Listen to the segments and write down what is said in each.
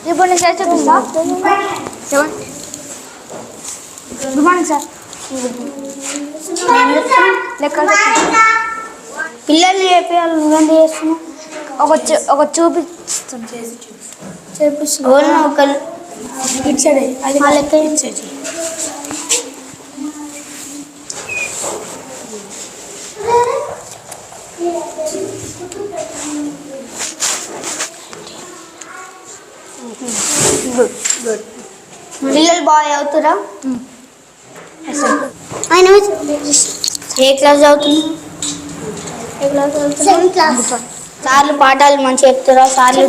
ఇప్పుడు నేను సార్ చూపిస్తా. Good morning sir. లెక్కలు పిల్లల్ని చెప్పాలి, నువ్వేం చేస్తున్నావు? ఒక చూపిస్తాను చేపిస్తున్నా ఒకళ్ళు ఇచ్చాడే అది లెక్క ఇచ్చేది. పిల్లలు బాగా చదువుతురా? ఏ క్లాస్ చదువుతున్నా? సార్లు పాఠాలు మంచిగా చెప్తారా? సార్లు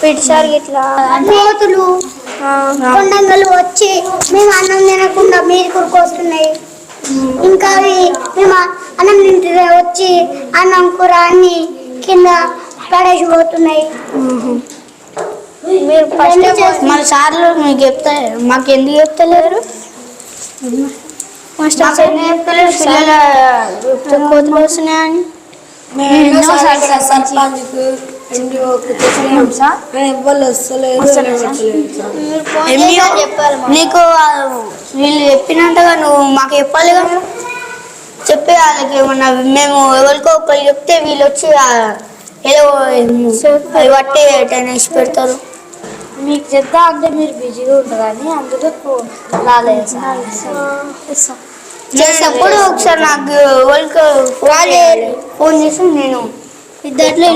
పిటి సార్ ఇట్లా కోతులు కొండంగలు వచ్చి మేము అన్నం తినకుండా మీరు కొనుక్కొస్తున్నాయి. ఇంకా మేము అన్నం తింటే వచ్చి అన్నం కూర అన్ని కింద పడేసిపోతున్నాయి. మీరు ఫస్ట్ మన సార్లు మీకు చెప్తా, మాకు ఎందుకు చెప్తలేరు? కోతులు వస్తున్నాయని నీకు వీళ్ళు చెప్పినట్టుగా నువ్వు మాకు చెప్పాలి కదా, చెప్పే వాళ్ళకి ఏమన్నా మేము ఎవరికో ఒకరు చెప్తే వీళ్ళు వచ్చి ఏదో బట్టి టెన్నేసి పెడతారు. మీకు చెప్తా అంటే మీరు బిజీగా ఉంటారు కానీ అందులో చేసేటప్పుడు ఒకసారి నాకు ఎవరికి ఫోన్ చేసి నేను ఇద్దరిలో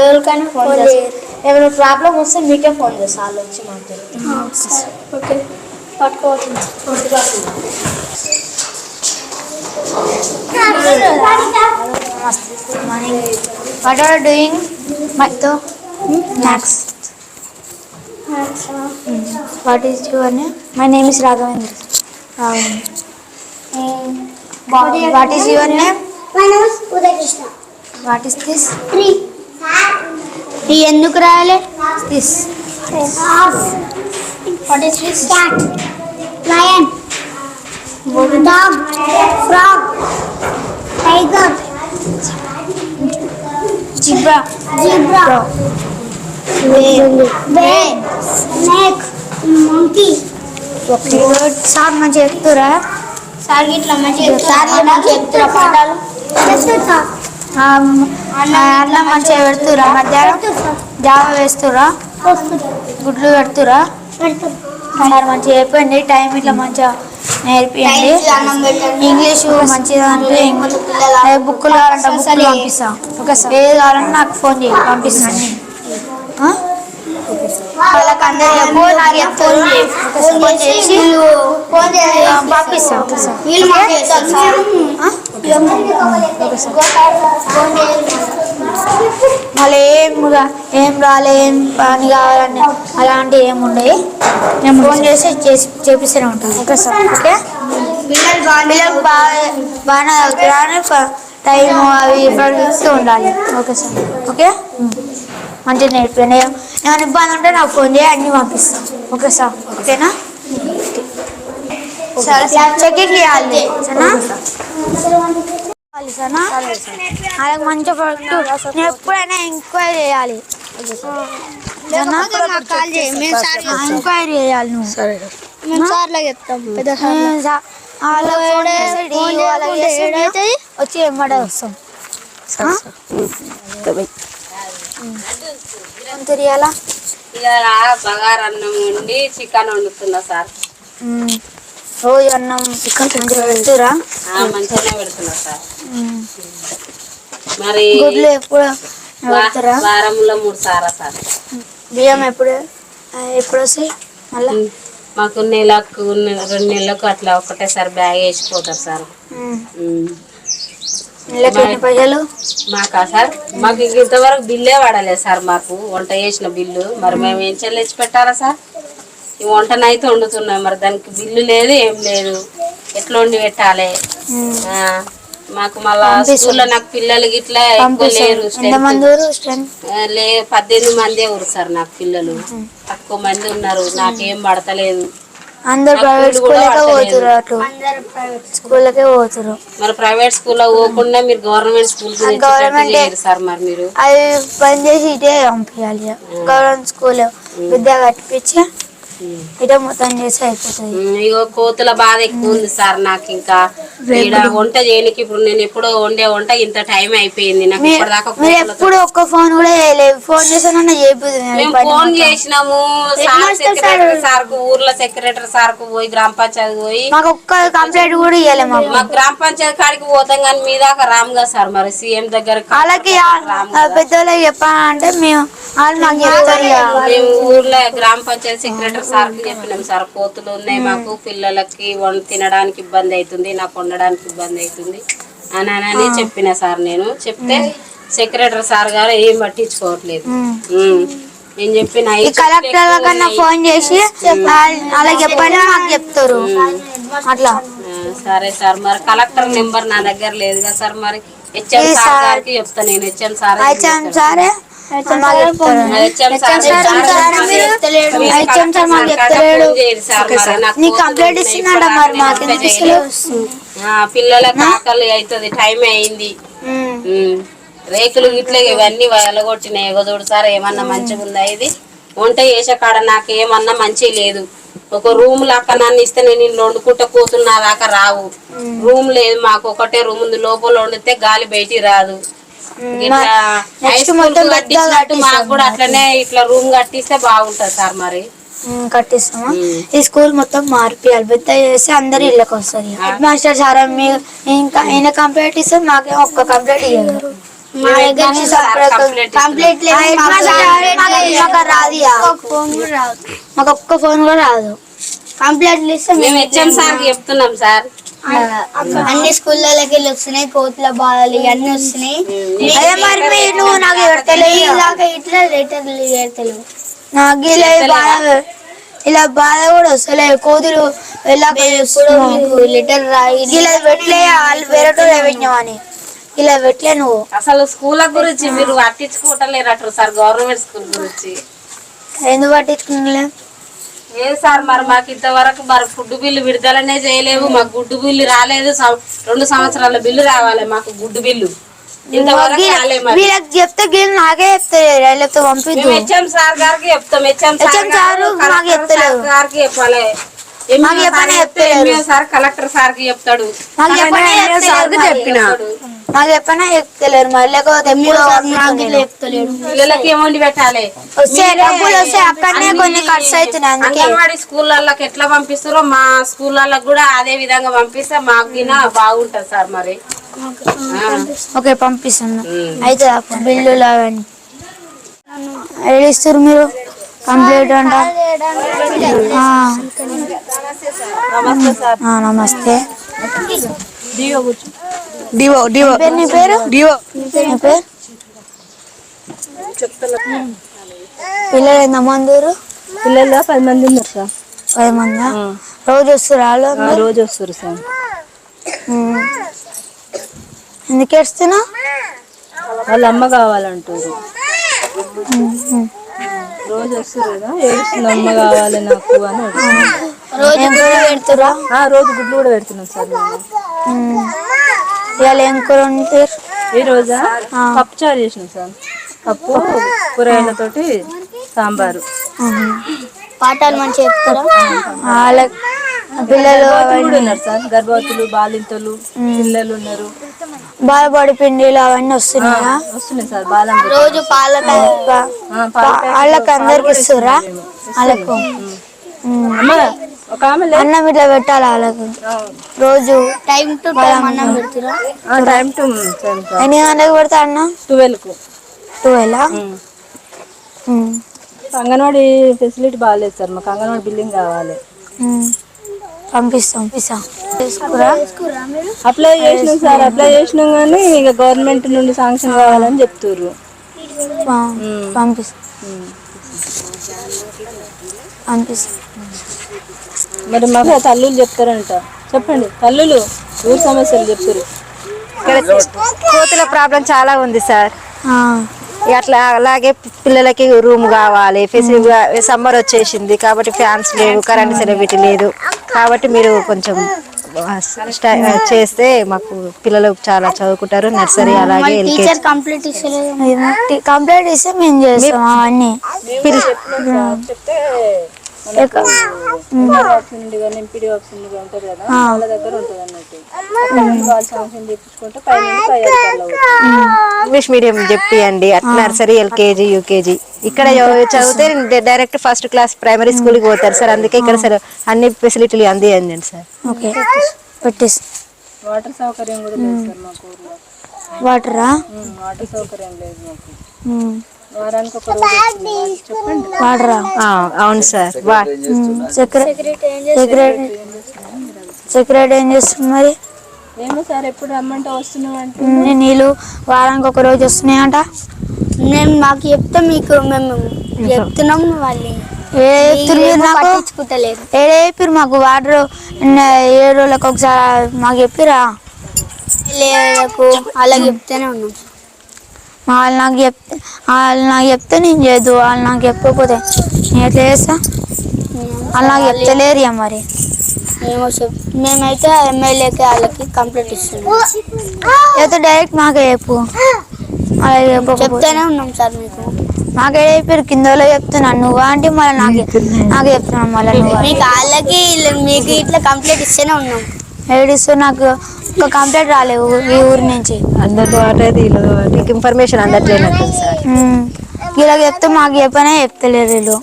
ఎవరికైనా ఫోన్ చేస్తాను. ఏమైనా ప్రాబ్లం వస్తే మీకే ఫోన్ చేస్తాను. వాళ్ళు వచ్చి మాట్లాడుతారు. ఓకే పట్టుకోవచ్చు. Good morning. What are you doing? Max. What is your name? My name is Raghavendra. What is your name? My name is Uday Krishna. What is this? Tree. Tree ఎందుకు రాయాలి? This. What is this? Cat. Lion. Dog. Frog. Tiger. Zebra. Bear. Snake. Monkey. Sir మంచిగా చెప్తారా? Sir ఇట్లా మంచిగా చెప్తారా పాఠాలు? అట్లా మంచిగా పెడుతురా? మధ్యాహ్నం జావ వేస్తురా? గుడ్లు పెడుతురా? సార్ మంచిగా చెప్పండి. టైం ఇట్లా మంచిగా నేర్పియండి. ఇంగ్లీషు మంచిగా అంటే బుక్కులు కావాలంటే బుక్కులు పంపిస్తాం. Okay sir. ఏది కావాలంటే నాకు ఫోన్ చేయి, పంపిస్తాను. వాళ్ళకి అందరికీ ఫోన్ చేసి పంపిస్తాం. మళ్ళీ ఏం రాలే, ఏం పని కావాలని అలాంటివి ఏమి ఉండవు. మేము ఫోన్ చేసి చేపిస్తూనే ఉంటాం. Okay sir. ఓకే పిల్లలు బాగానే అవుతారా అని టైము అవి ప్రొడ్యూస్తూ ఉండాలి. Okay sir. ఓకే మంచిగా నేర్పియండి. ఏమైనా ఇబ్బంది ఉంటే నాకు ఫోన్ చేయి, అన్నీ పంపిస్తాం. Okay sir. ఓకేనా? సరే చెకింగ్ చేయాలి సరేనా? సరేనా? అలాగే మంచిగా ప్రొడక్ట్ నేను ఎప్పుడైనా ఎంక్వైరీ చేయాలి. ఎంక్వైరీ చేయాలి నువ్వు. వచ్చి ఎమ్మడే వస్తాం. తెలియాలా? బగారన్నం వండి చికెన్ వండుతున్నా సార్. రోజు అన్నం చికెన్ పెడుతురా? మంచిగానే పెడుతున్నా సార్. మరి గుడ్లు ఎప్పుడు పెడతారా? వారంలో 3 సార్లు సార్. బియ్యం ఎప్పుడు వస్తాయి? మళ్ళీ మాకు నెలకు 2 నెలలకు అట్లా ఒకటేసారి బ్యాగ్ వేసిపోతారు సార్. పైసలు మాకా సార్? మాకు ఇంతవరకు బిల్లే పడలేదు సార్. మాకు వంట చేసిన బిల్లు మరి మేము ఏం చెల్లించి పెట్టాలా సార్? ఈ వంటనైతే వండుతున్నాం, మరి దానికి బిల్లు లేదు, ఏం లేదు. ఎట్లా వండి పెట్టాలి? మాకు మళ్ళా స్కూల్లో నాకు పిల్లలు గిట్లా ఎక్కువ లేరు. 18 మంది ఊరు సార్. నాకు పిల్లలు తక్కువ మంది ఉన్నారు. నాకేం పడతలేదు. అందరు ప్రైవేట్ స్కూల్కే పోతురు, అటు స్కూల్కే పోతురు. మరి ప్రైవేట్ స్కూల్లో పోకుండా మీరు గవర్నమెంట్ స్కూల్ చేయరు సార్. మరి మీరు అది పని చేసి ఇటే పంపించాలి. గవర్నమెంట్ స్కూల్ విద్య కట్టించి ఇటే మొత్తం చేసి అయిపోతుంది. ఇగో కోతుల బాధ ఎక్కువ ఉంది సార్ నాకు. ఇంకా వంట చేయడానికి ఇప్పుడు నేను ఎప్పుడో వండే వంట ఇంత టైం అయిపోయింది నాకు. ఇప్పటిదాకా ఎప్పుడు ఒక్క ఫోన్ కూడా చేయలేదు. ఫోన్ చేసానన్నా మేము ఫోన్ చేసినాము సెక్రటరీ సార్ కు, ఊర్లో సెక్రటరీ సార్ కు పోయి గ్రామ పంచాయతీ పోయి మాకు ఒక్క కంప్లైంట్ కూడా ఇవ్వలేదు. మాకు గ్రామ పంచాయతీ కాడికి పోతాం కానీ మీ దాకా రామ్ గా సార్. మరి సీఎం దగ్గర అలాగే పెద్దోళ్ళకి చెప్పాలంటే మేము మేము ఊర్లో గ్రామ పంచాయతీ సెక్రటరీ సార్ కి చెప్పినాం సార్, కోతులు ఉన్నాయి మాకు, పిల్లలకి తినడానికి ఇబ్బంది అవుతుంది, నాకు వండడానికి ఇబ్బంది అవుతుంది అని చెప్పిన సార్. నేను చెప్తే సెక్రటరీ సార్ గారు ఏం పట్టించుకోవట్లేదు. నేను చెప్పిన కలెక్టర్ కన్నా ఫోన్ చేసి అలా చెప్పని మాకు చెప్తారు అట్లా. సరే సార్, మరి కలెక్టర్ నెంబర్ నా దగ్గర లేదు కదా సార్. మరి హెచ్ఎం సార్ గారికి చెప్తా నేను. హెచ్ఎం సార్ సరే కంప్లైంట్ ఇస్తున్నాడా మరి మాకు పిల్లలకు ఆకలి అవుతుంది, టైం అయింది. రేకులు గిట్ల ఇవన్నీ వెళ్ళగొట్టినాయి. ఎగదోడు సార్ ఏమన్నా మంచిగా ఉందా? ఇది వంట చేసే కాడ నాకు ఏమన్నా మంచి లేదు. ఒక రూమ్ లాక్క నన్ను ఇస్తే నేను ఇల్లు వండుకుంటా కూతున్నా దాకా రావు. రూమ్ లేదు మాకు, ఒకటే రూమ్ ఉంది. లోపల వండితే గాలి బయటికి రాదు. మాకు కూడా అట్లనే ఇట్లా రూమ్ కట్టిస్తే బాగుంటది సార్. మరి కట్టిస్తామా? ఈ స్కూల్ మొత్తం మార్పియాలి, పెద్ద చేసి అందరు ఇళ్ళకి వస్తుంది. హెడ్ మాస్టర్ సార్ ఇంకా ఈయన కంప్లైంట్ ఇస్తే మాకేం ఒక్క కంప్లైంట్ ఇవ్వరు. మాకు ఒక్క ఫోన్ కూడా రాదు. కంప్లైంట్లు ఇస్తే మేము హెచ్ఎం సార్ చెప్తున్నాం సార్. అన్ని స్కూళ్ళకి వెళ్ళి వస్తున్నాయి, కోతుల బాధలు ఇవన్నీ వస్తున్నాయి. మరి మీరు నాకు ఇట్లా లెటర్లు పెడతలేవు. నాకు ఇలా బాధ కూడా వస్తలేదు. కోతులు లెటర్ రాయి ఇలా పెట్టలే, వాళ్ళు వేరే పెట్టినామని ఇలా పెట్టలే. నువ్వు అసలు స్కూల్ గురించి మీరు పట్టించుకోవటలేరట సార్. గవర్నమెంట్ స్కూల్ గురించి ఎందుకు పట్టించుకున్నా? ఏ సార్, మరి మాకు ఇంతవరకు మరి ఫుడ్ బిల్లు విడుదలనే చేయలేవు. మాకు గుడ్డు బిల్లు రాలేదు. 2 సంవత్సరాల బిల్లు రావాలి మాకు, గుడ్డు బిల్లు ఇంతవరకు వీళ్ళకి చెప్తే నాకే చెప్తే పంపిద్దాం. హెచ్ఎం సార్ గారికి చెప్తాం. హెచ్ఎం గారికి చెప్పాలి. సార్ కలెక్టర్ సార్ కి చెప్తాడు. మాకు చెప్పినా చెప్తలేరు. మళ్ళీ పిల్లలకి ఏమండి పెట్టాలి? డబ్బులు వస్తే అక్కడనే కొన్ని ఖర్చు అవుతున్నాయి. అంగన్వాడీ స్కూళ్ళకి ఎట్లా పంపిస్తారో మా స్కూళ్ళకి కూడా అదే విధంగా పంపిస్తే మాకు బాగుంటది సార్. మరి ఓకే పంపిస్తాను. అయితే బిల్లులు అవన్నీ ఇస్తారు మీరు కంప్లీట్ అంట. నమస్తే. నీ పేరు? పిల్లలు ఎంతమంది? పిల్లలు 10 మంది ఉన్నారు సార్. 10 మంది రోజు వస్తారు? రోజు వస్తారు సార్. ఎందుకు ఏడుస్తున్నా? వాళ్ళ అమ్మ కావాలంటారు. రోజు వస్తారు కదా, ఏడుస్తుంది అమ్మ కావాలి నాకు అని. రోజు గుడ్లు కూడా పెడుతున్నాం సార్. ఇవాళ ఏం కూర ఉంటారు? ఈ రోజా పప్పు చారు చేసినాం సార్. పప్పు కూరగాయలతోటి సాంబారు. పాఠాలు మంచిగా చెప్తారా? పిల్లలు కూడా ఉన్నారు సార్. గర్భవతులు, బాలింతలు పిల్లలు ఉన్నారు. బాలబడి పిండిలు అవన్నీ వస్తున్నాయా? వస్తున్నాయి సార్. బాలం రోజు వాళ్ళకి అందరికి ఇస్తురా? వాళ్ళకు అన్నం ఇట్లా పెట్టాలి వాళ్ళకి రోజు టైం టు టైం అన్నం పెడతారా? Time to. ఎన్ని గంటలకు పెడతా అన్నం? 12కు. 12? అంగన్వాడీ ఫెసిలిటీ బాగాలేదు సార్. మాకు అంగన్వాడీ బిల్డింగ్ కావాలి. పంపిస్తాం. అప్లై చేసినాం సార్. అప్లై చేసినాం కానీ ఇక గవర్నమెంట్ నుండి శాంక్షన్ కావాలని చెప్తారు. పంపిస్తాం. మరి మాకు తల్లులు చెప్తారంట. చెప్పండి తల్లులు, ఊరు సమస్యలు చెప్తారు. కోతుల ప్రాబ్లం చాలా ఉంది సార్. అట్లా అలాగే పిల్లలకి రూమ్ కావాలి, సమ్మర్ వచ్చేసింది కాబట్టి ఫ్యాన్స్ లేవు, కరెంట్ ఫెసిలిటీ లేదు. కాబట్టి మీరు కొంచెం చేస్తే మాకు పిల్లలు చాలా చదువుకుంటారు. నర్సరీ అలాగే టీచర్ కంప్లీట్ ఇస్తే మేము చేస్తాం అవన్నీ. ఇంగ్లీష్ మీడియం చెప్పియండి, నర్సరీ ఎల్కేజీ యూకేజీ. ఇక్కడ చదివితే direct first class primary school కి పోతారు సార్. అందుకే ఇక్కడ సార్ అన్ని ఫెసిలిటీలు అందియండి సార్. ఓకే పెట్టేసి. వాటర్ సౌకర్యం కూడా లేదు సార్ మాకు ఊర్లో. వాటరా? వాటర్ సౌకర్యం లేదు మాకు. వారానికి ఒక రోజు చెప్పండి. వాటరా? అవును సార్. సెక్రటరీ ఏం చేస్తుంది మరి? ఏమో సార్ ఎప్పుడు రమ్మంటే వస్తున్నాం అంటే నీళ్ళు వారానికి ఒక రోజు వస్తున్నాయంట. మేము మాకు చెప్తే మీకు మేము చెప్తున్నాం, వాళ్ళు పట్టించుకుంటలేదు. ఏడేపిరు మాకు వాటర్ 7 రోజులకు ఒకసారి మాకు చెప్పిరా? అలా చెప్తూనే ఉన్నాం. వాళ్ళు నాకు చెప్తే నేను చేయదు, వాళ్ళు నాకు చెప్పకపోతే నేను ఎట్లా చేస్తా? వాళ్ళు నాకు చెప్తలేరు మరి. మేమైతే ఎమ్మెల్యేకి వాళ్ళకి కంప్లైంట్ ఇస్తున్నాం. అయితే డైరెక్ట్ మాకే చెప్పు. చెప్తూనే ఉన్నాం సార్ మీకు. మాకే చెప్పారు, కింద చెప్తున్నాను నువ్వు అంటే మళ్ళీ నాకు చెప్తున్నాను మళ్ళీ నువ్వు. మీకు వాళ్ళకి మీకు ఇట్లా కంప్లైంట్ ఇస్తూనే ఉన్నాం. ఏడిస్తూ నాకు ఒక కంప్లైంట్ రాలేవు ఈ ఊరి నుంచి. అందరితో మీకు ఇన్ఫర్మేషన్ అందట్లేదు సార్. ఇలా చెప్తే మాకు చెప్పనే చెప్తలేరు వీళ్ళు.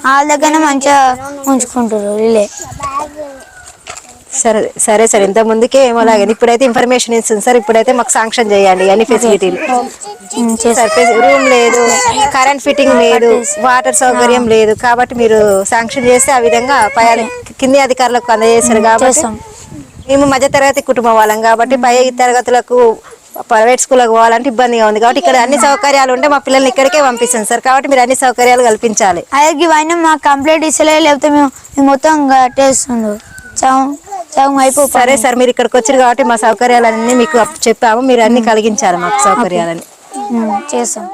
వాళ్ళ దగ్గరనే మంచిగా ఉంచుకుంటారు వీళ్ళే. సరే సరే సార్, ఇంత ముందుకే ఏమో లాగా ఇప్పుడైతే ఇన్ఫర్మేషన్ ఇస్తుంది సార్. ఇప్పుడైతే మాకు శాంక్షన్ చేయండి అన్ని ఫెసిలిటీలు. రూమ్ లేదు, కరెంట్ ఫిట్టింగ్ లేదు, వాటర్ సౌకర్యం లేదు. కాబట్టి మీరు శాంక్షన్ చేస్తే ఆ విధంగా కింది అధికారులకు అందజేస్తారు. కాబట్టి మేము మధ్యతరగతి కుటుంబం వాళ్ళం కాబట్టి పై తరగతులకు ప్రైవేట్ స్కూల్కి పోవాలంటే ఇబ్బందిగా ఉంది. కాబట్టి ఇక్కడ అన్ని సౌకర్యాలు ఉంటే మా పిల్లల్ని ఇక్కడికే పంపిస్తాం సార్. కాబట్టి మీరు అన్ని సౌకర్యాలు కల్పించాలి. అదే ఇవన్నీ మాకు కంప్లైంట్ ఇస్తలే, లేకపోతే మేము మొత్తం కట్టేస్తుండు సరే సార్, మీరు ఇక్కడికి వచ్చారు కాబట్టి మా సౌకర్యాలన్నీ మీకు చెప్పాము. మీరు అన్ని కలిగించాలి మాకు సౌకర్యాలని. చేస్తాం.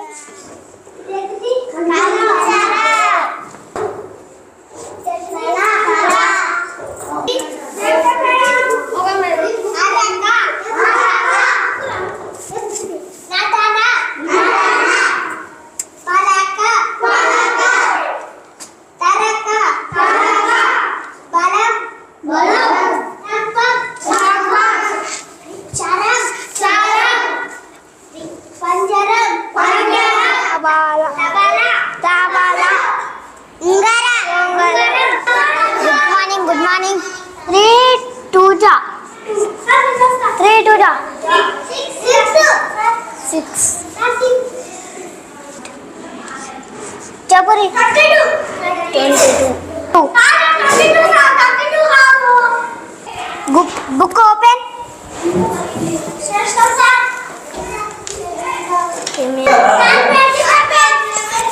Good morning. 3 2 6 చెప్పరి 22 బుక్ ఓపెన్.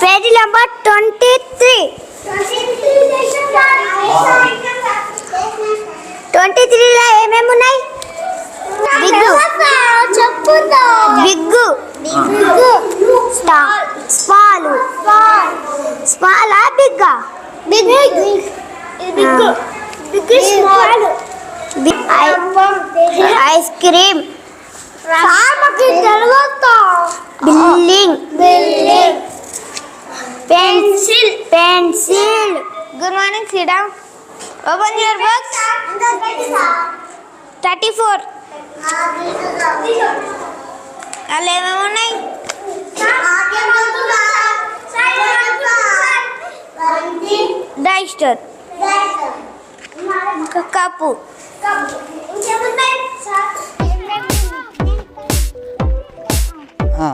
Page number 23. 23లో ఏమేమి ఉన్నాయి? బిగ్గు స్మాలా బిగ్గా? Ice cream, building, pencil. Good morning, sit down. Open your books. 34 అలా ఏమేమి ఉన్నాయి? Duster, cup. ఆ